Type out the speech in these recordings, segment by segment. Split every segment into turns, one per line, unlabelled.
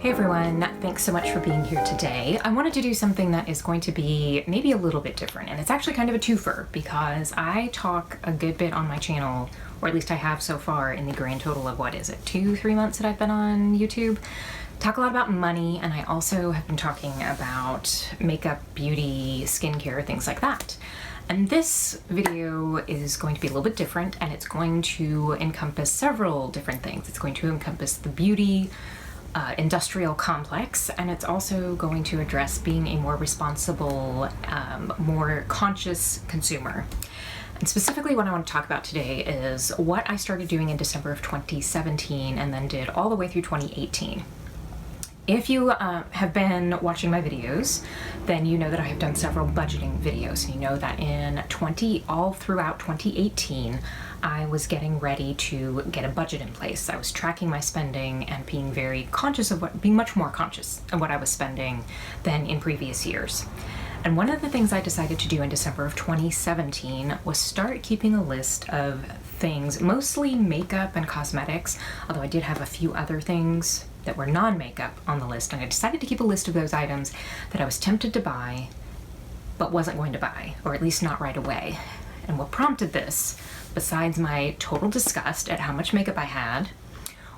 Hey everyone, thanks so much for being here today. I wanted to do something that is going to be maybe a little bit different, and it's actually kind of a twofer because I talk a good bit on my channel, or at least I have so far in the grand total of, what is it, 2-3 months that I've been on YouTube. Talk a lot about money, and I also have been talking about makeup, beauty, skincare, things like that. And this video is going to be a little bit different, and it's going to encompass several different things. It's going to encompass the beauty industrial complex, and it's also going to address being a more responsible, more conscious consumer. And specifically what I want to talk about today is what I started doing in December of 2017 and then did all the way through 2018. If you have been watching my videos, then you know that I have done several budgeting videos. You know that all throughout 2018, I was getting ready to get a budget in place. I was tracking my spending and being being much more conscious of what I was spending than in previous years. And one of the things I decided to do in December of 2017 was start keeping a list of things, mostly makeup and cosmetics, although I did have a few other things that were non-makeup on the list, and I decided to keep a list of those items that I was tempted to buy but wasn't going to buy, or at least not right away. And what prompted this, besides my total disgust at how much makeup I had,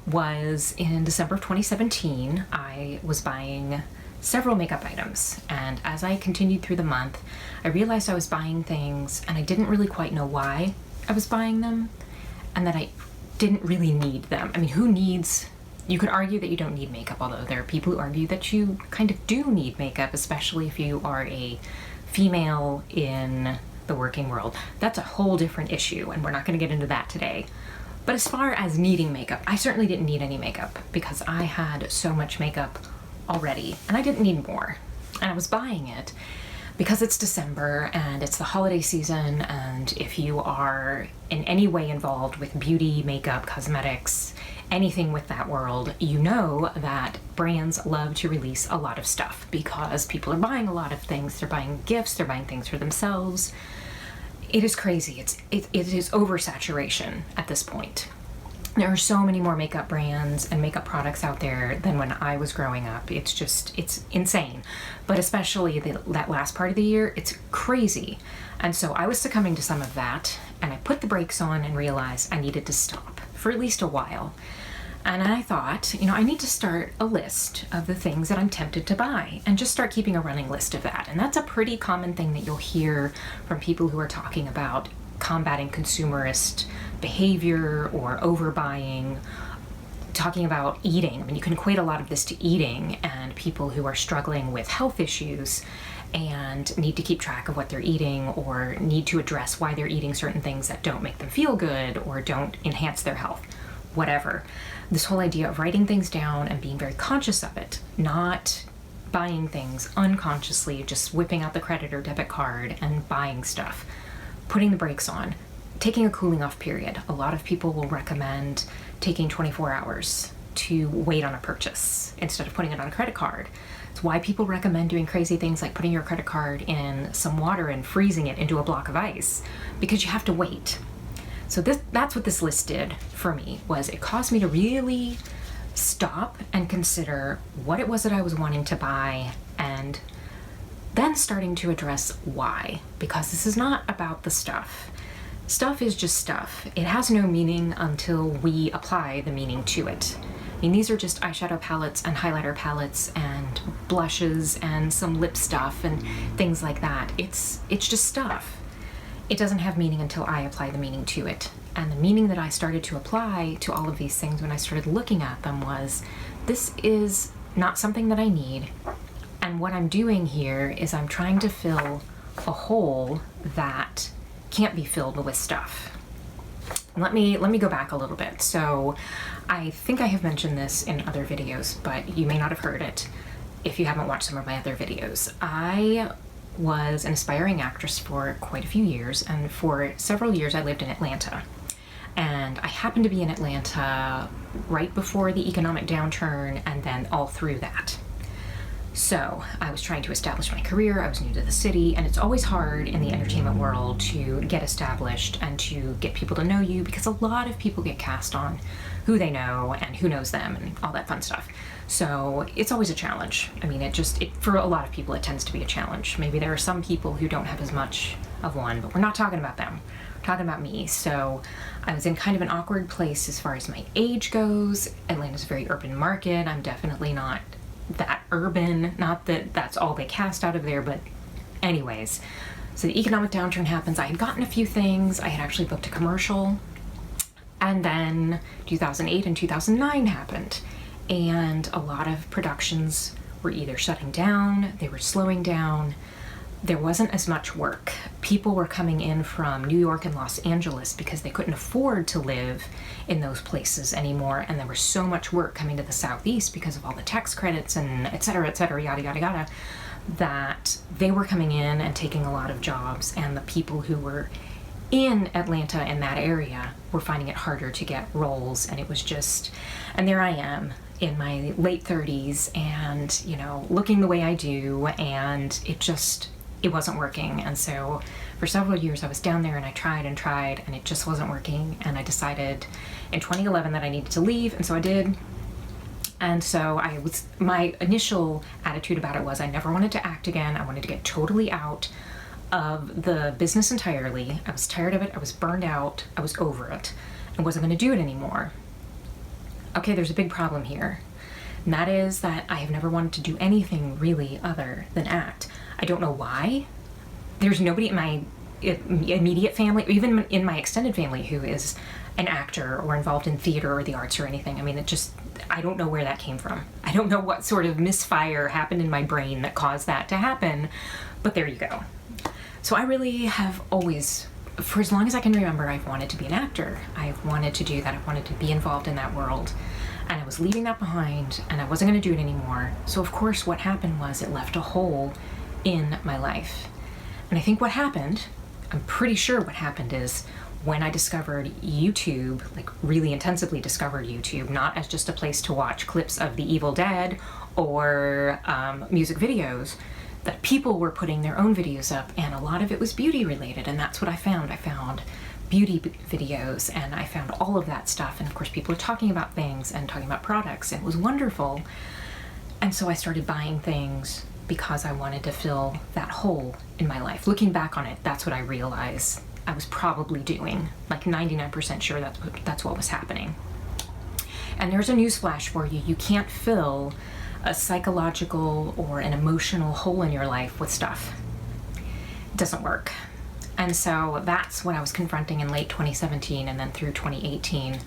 was in December of 2017, I was buying several makeup items, and as I continued through the month, I realized I was buying things and I didn't really quite know why I was buying them, and that I didn't really need them. I mean, you could argue that you don't need makeup, although there are people who argue that you kind of do need makeup, especially if you are a female in the working world. That's a whole different issue, and we're not going to get into that today. But as far as needing makeup, I certainly didn't need any makeup because I had so much makeup already, and I didn't need more. And I was buying it because it's December and it's the holiday season, and if you are in any way involved with beauty, makeup, cosmetics, anything with that world, you know that brands love to release a lot of stuff because people are buying a lot of things. They're buying gifts, they're buying things for themselves. It is crazy. It is oversaturation at this point. There are so many more makeup brands and makeup products out there than when I was growing up. It's insane. But especially that last part of the year, it's crazy. And so I was succumbing to some of that, and I put the brakes on and realized I needed to stop for at least a while. And I thought, I need to start a list of the things that I'm tempted to buy and just start keeping a running list of that. And that's a pretty common thing that you'll hear from people who are talking about combating consumerist behavior or overbuying, talking about eating. I mean, you can equate a lot of this to eating, and people who are struggling with health issues and need to keep track of what they're eating or need to address why they're eating certain things that don't make them feel good or don't enhance their health, whatever. This whole idea of writing things down and being very conscious of it, not buying things unconsciously, just whipping out the credit or debit card and buying stuff, putting the brakes on, taking a cooling off period. A lot of people will recommend taking 24 hours to wait on a purchase instead of putting it on a credit card. It's why people recommend doing crazy things like putting your credit card in some water and freezing it into a block of ice, because you have to wait. So that's what this list did for me, was it caused me to really stop and consider what it was that I was wanting to buy, and then starting to address why, because this is not about the stuff. Stuff is just stuff. It has no meaning until we apply the meaning to it. I mean, these are just eyeshadow palettes and highlighter palettes and blushes and some lip stuff and things like that. It's just stuff. It doesn't have meaning until I apply the meaning to it. And the meaning that I started to apply to all of these things when I started looking at them was, this is not something that I need. And what I'm doing here is I'm trying to fill a hole that can't be filled with stuff. Let me go back a little bit. So I think I have mentioned this in other videos, but you may not have heard it if you haven't watched some of my other videos. I was an aspiring actress for quite a few years, and for several years I lived in Atlanta. And I happened to be in Atlanta right before the economic downturn and then all through that. So I was trying to establish my career, I was new to the city, and it's always hard in the entertainment world to get established and to get people to know you, because a lot of people get cast on who they know and who knows them and all that fun stuff. So it's always a challenge. I mean, for a lot of people, it tends to be a challenge. Maybe there are some people who don't have as much of one, but we're not talking about them. We're talking about me. So I was in kind of an awkward place as far as my age goes. Atlanta's a very urban market. I'm definitely not that urban, not that that's all they cast out of there, but anyways. So the economic downturn happens. I had gotten a few things. I had actually booked a commercial, and then 2008 and 2009 happened, and a lot of productions were either shutting down, they were slowing down. There wasn't as much work. People were coming in from New York and Los Angeles because they couldn't afford to live in those places anymore, and there was so much work coming to the Southeast because of all the tax credits and et cetera, yada, yada, yada, that they were coming in and taking a lot of jobs, and the people who were in Atlanta and that area were finding it harder to get roles, and it was just, and there I am in my late 30s and, you know, looking the way I do, and it wasn't working. And so for several years I was down there and I tried and it just wasn't working, and I decided in 2011 that I needed to leave, and so I did. And so my initial attitude about it was I never wanted to act again. I wanted to get totally out of the business entirely. I was tired of it. I was burned out. I was over it and wasn't going to do it anymore. Okay, there's a big problem here, and that is that I have never wanted to do anything really other than act. I don't know why. There's nobody in my immediate family, or even in my extended family, who is an actor or involved in theater or the arts or anything. I mean, I don't know where that came from. I don't know what sort of misfire happened in my brain that caused that to happen, but there you go. So I really have always, for as long as I can remember, I've wanted to be an actor. I've wanted to do that. I wanted to be involved in that world. And I was leaving that behind, and I wasn't going to do it anymore. So of course what happened was it left a hole in my life. And I think what happened, I'm pretty sure what happened, is when I discovered YouTube, like really intensively discovered YouTube, not as just a place to watch clips of The Evil Dead or music videos, that people were putting their own videos up, and a lot of it was beauty related, and that's what I found. I found beauty videos, and I found all of that stuff, and of course people are talking about things and talking about products, and it was wonderful. And so I started buying things because I wanted to fill that hole in my life. Looking back on it, that's what I realized I was probably doing. Like 99% sure that's what was happening. And there's a newsflash for you. You can't fill a psychological or an emotional hole in your life with stuff. It doesn't work. And so that's what I was confronting in late 2017 and then through 2018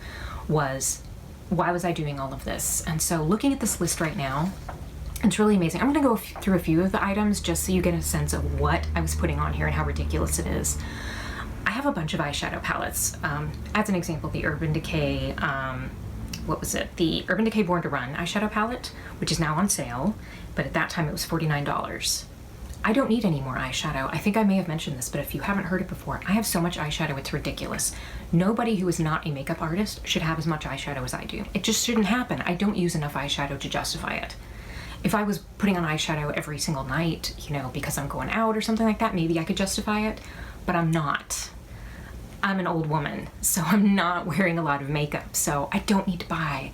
was, why was I doing all of this? And so looking at this list right now, it's really amazing. I'm gonna go through a few of the items just so you get a sense of what I was putting on here and how ridiculous it is. I have a bunch of eyeshadow palettes. As an example, the Urban Decay, the Urban Decay Born to Run eyeshadow palette, which is now on sale, but at that time it was $49. I don't need any more eyeshadow. I think I may have mentioned this, but if you haven't heard it before, I have so much eyeshadow, it's ridiculous. Nobody who is not a makeup artist should have as much eyeshadow as I do. It just shouldn't happen. I don't use enough eyeshadow to justify it. If I was putting on eyeshadow every single night, you know, because I'm going out or something like that, maybe I could justify it, but I'm not. I'm an old woman, so I'm not wearing a lot of makeup, so I don't need to buy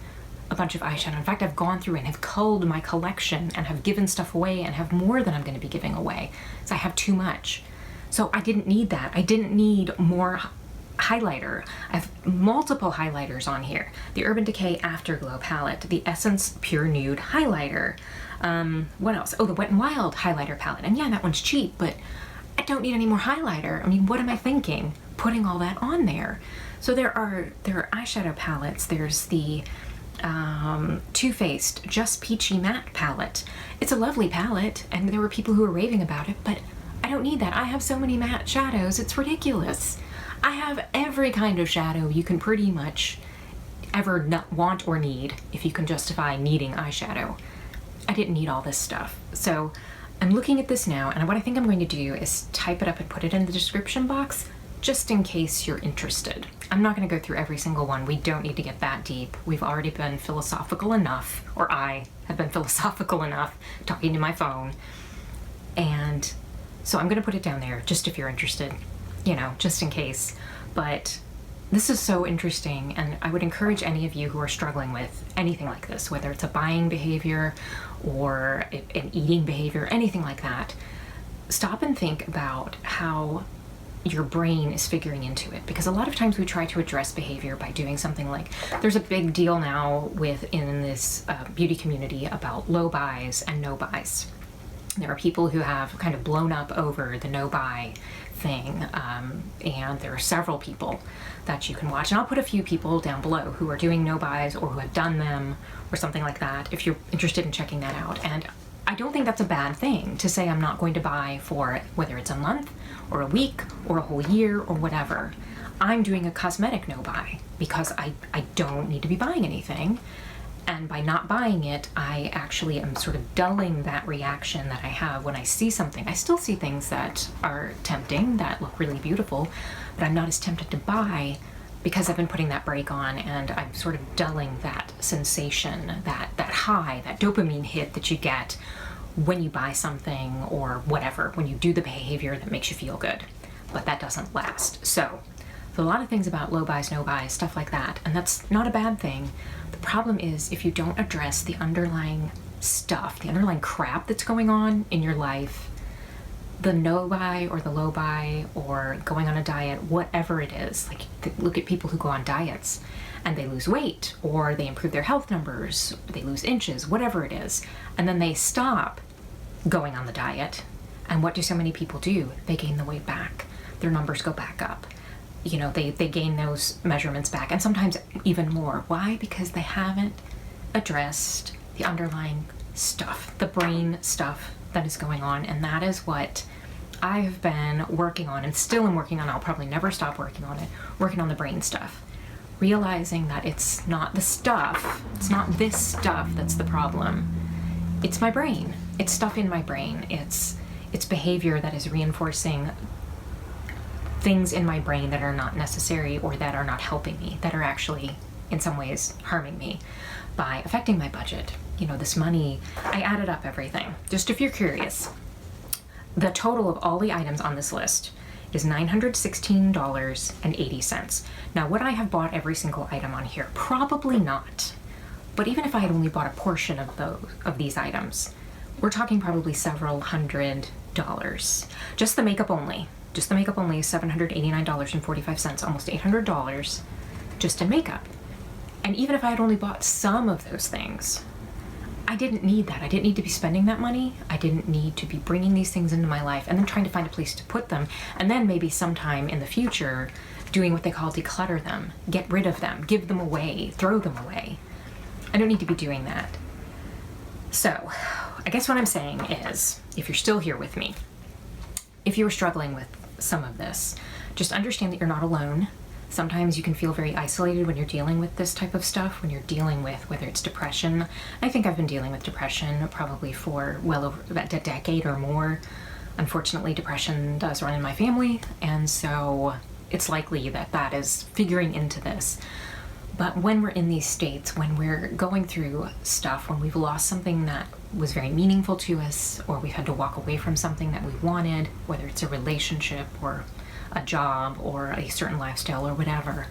a bunch of eyeshadow. In fact, I've gone through and have culled my collection and have given stuff away and have more than I'm going to be giving away, so I have too much. So I didn't need that. I didn't need more highlighter. I have multiple highlighters on here. The Urban Decay Afterglow palette, the Essence Pure Nude highlighter. What else? Oh, the Wet n Wild highlighter palette. And yeah, that one's cheap, but I don't need any more highlighter. I mean, what am I thinking? Putting all that on there. So there are eyeshadow palettes. There's the Too Faced Just Peachy Matte palette. It's a lovely palette, and there were people who were raving about it, but I don't need that. I have so many matte shadows, it's ridiculous. I have every kind of shadow you can pretty much ever not want or need if you can justify needing eyeshadow. I didn't need all this stuff. So I'm looking at this now, and what I think I'm going to do is type it up and put it in the description box. just in case you're interested. I'm not going to go through every single one. We don't need to get that deep. We've already been philosophical enough, or I have been philosophical enough talking to my phone. And so I'm going to put it down there just if you're interested, you know, just in case. But this is so interesting, and I would encourage any of you who are struggling with anything like this, whether it's a buying behavior or an eating behavior, anything like that, stop and think about how your brain is figuring into it. Because a lot of times we try to address behavior by doing something like, there's a big deal now in this beauty community about low buys and no buys. There are people who have kind of blown up over the no buy thing, and there are several people that you can watch, and I'll put a few people down below who are doing no buys or who have done them or something like that if you're interested in checking that out. And I don't think that's a bad thing to say I'm not going to buy for whether it's a month or a week or a whole year or whatever. I'm doing a cosmetic no buy because I don't need to be buying anything. And by not buying it, I actually am sort of dulling that reaction that I have when I see something. I still see things that are tempting, that look really beautiful, but I'm not as tempted to buy because I've been putting that brake on, and I'm sort of dulling that sensation, that high, that dopamine hit that you get when you buy something or whatever, when you do the behavior that makes you feel good. But that doesn't last. So a lot of things about low buys, no buys, stuff like that, and that's not a bad thing. The problem is if you don't address the underlying stuff, the underlying crap that's going on in your life, the no buy or the low buy or going on a diet, whatever it is. Like, look at people who go on diets and they lose weight or they improve their health numbers, they lose inches, whatever it is, and then they stop going on the diet. And what do so many people do? They gain the weight back. Their numbers go back up. You know, they gain those measurements back, and sometimes even more. Why? Because they haven't addressed the underlying stuff, the brain stuff that is going on, and that is what I've been working on and still am working on. I'll probably never stop working on it, working on the brain stuff. Realizing that it's not the stuff, it's not this stuff that's the problem. It's my brain. It's stuff in my brain. It's behavior that is reinforcing things in my brain that are not necessary or that are not helping me, that are actually in some ways harming me by affecting my budget. You know, this money, I added up everything. Just if you're curious, the total of all the items on this list is $916.80. Now, would I have bought every single item on here? Probably not. But even if I had only bought a portion of these items, we're talking probably several $100s. Just the makeup only. Just the makeup only is $789.45, almost $800 just in makeup. And even if I had only bought some of those things, I didn't need that. I didn't need to be spending that money. I didn't need to be bringing these things into my life and then trying to find a place to put them. And then maybe sometime in the future, doing what they call declutter them, get rid of them, give them away, throw them away. I don't need to be doing that. So I guess what I'm saying is, if you're still here with me, if you were struggling with some of this, just understand that you're not alone. Sometimes you can feel very isolated when you're dealing with this type of stuff, when you're dealing with whether it's depression. I think I've been dealing with depression probably for well over about a decade or more. Unfortunately, depression does run in my family, and so it's likely that that is figuring into this. But when we're in these states, when we're going through stuff, when we've lost something that was very meaningful to us, or we've had to walk away from something that we wanted, whether it's a relationship or a job or a certain lifestyle or whatever,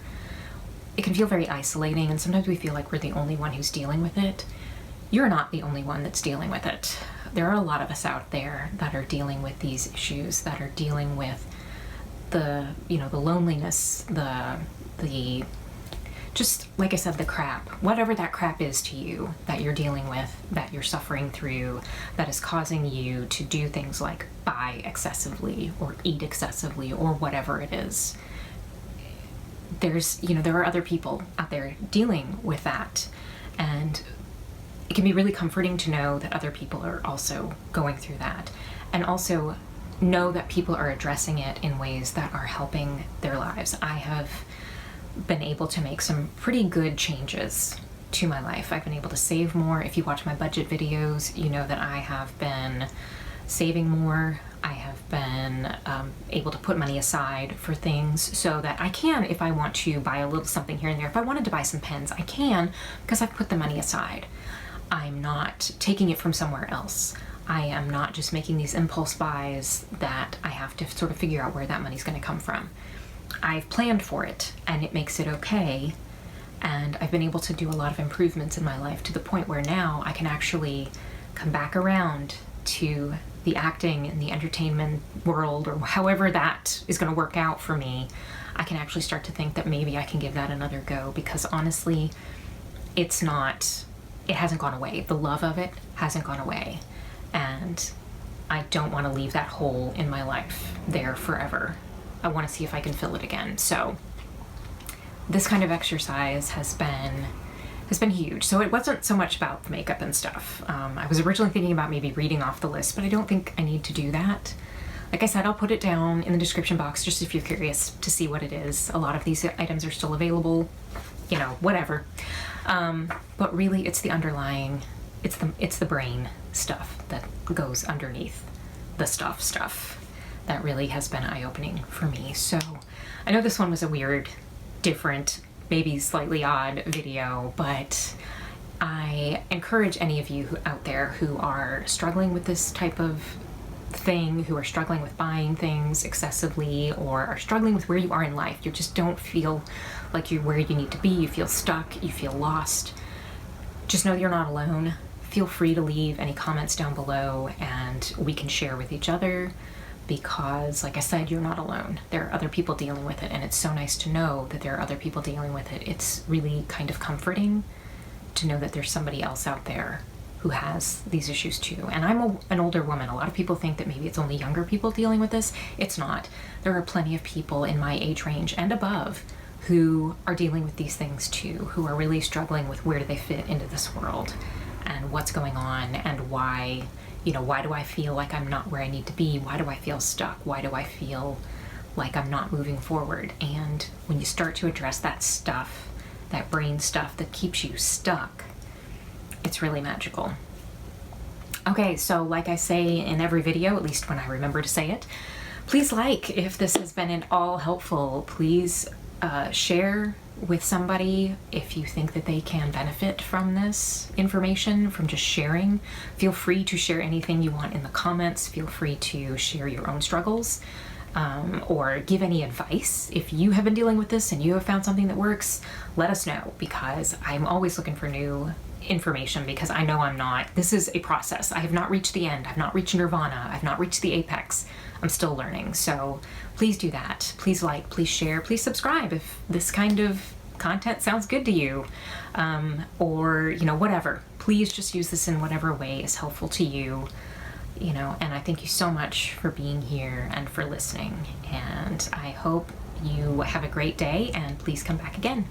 it can feel very isolating, and sometimes we feel like we're the only one who's dealing with it. You're not the only one that's dealing with it. There are a lot of us out there that are dealing with these issues, that are dealing with the loneliness, the just, like I said, the crap, whatever that crap is to you that you're dealing with, that you're suffering through, that is causing you to do things like buy excessively or eat excessively or whatever it is. There are other people out there dealing with that, and it can be really comforting to know that other people are also going through that, and also know that people are addressing it in ways that are helping their lives. I have been able to make some pretty good changes to my life. I've been able to save more. If you watch my budget videos, you know that I have been saving more. I have been able to put money aside for things so that I can, if I want to buy a little something here and there, if I wanted to buy some pens, I can, because I've put the money aside. I'm not taking it from somewhere else. I am not just making these impulse buys that I have to sort of figure out where that money's going to come from. I've planned for it, and it makes it okay, and I've been able to do a lot of improvements in my life to the point where now I can actually come back around to the acting and the entertainment world, or however that is going to work out for me. I can actually start to think that maybe I can give that another go, because honestly, it hasn't gone away. The love of it hasn't gone away, and I don't want to leave that hole in my life there forever. I want to see if I can fill it again. So this kind of exercise has been huge. So it wasn't so much about the makeup and stuff. I was originally thinking about maybe reading off the list, but I don't think I need to do that. Like I said, I'll put it down in the description box just if you're curious to see what it is. A lot of these items are still available, you know, whatever. But really it's the underlying, it's the brain stuff that goes underneath the stuff that really has been eye-opening for me. So I know this one was a weird, different, maybe slightly odd video, but I encourage any of you out there who are struggling with this type of thing, who are struggling with buying things excessively, or are struggling with where you are in life. You just don't feel like you're where you need to be. You feel stuck. You feel lost. Just know that you're not alone. Feel free to leave any comments down below and we can share with each other, because like I said, you're not alone. There are other people dealing with it, and it's so nice to know that there are other people dealing with it. It's really kind of comforting to know that there's somebody else out there who has these issues too. And I'm an older woman. A lot of people think that maybe it's only younger people dealing with this. It's not. There are plenty of people in my age range and above who are dealing with these things too, who are really struggling with where do they fit into this world and what's going on, and why, you know, why do I feel like I'm not where I need to be? Why do I feel stuck? Why do I feel like I'm not moving forward? And when you start to address that stuff, that brain stuff that keeps you stuck, it's really magical. Okay, so like I say in every video, at least when I remember to say it, please like if this has been at all helpful. Please share with somebody if you think that they can benefit from this information, from just sharing. Feel free to share anything you want in the comments. Feel free to share your own struggles, or give any advice. If you have been dealing with this and you have found something that works, let us know, because I'm always looking for new information, because I know this is a process. I have not reached the end. I've not reached nirvana. I've not reached the apex. I'm still learning. So please do that. Please like, please share, please subscribe if this kind of content sounds good to you, or, you know, whatever. Please just use this in whatever way is helpful to you, you know, and I thank you so much for being here and for listening, and I hope you have a great day, and please come back again.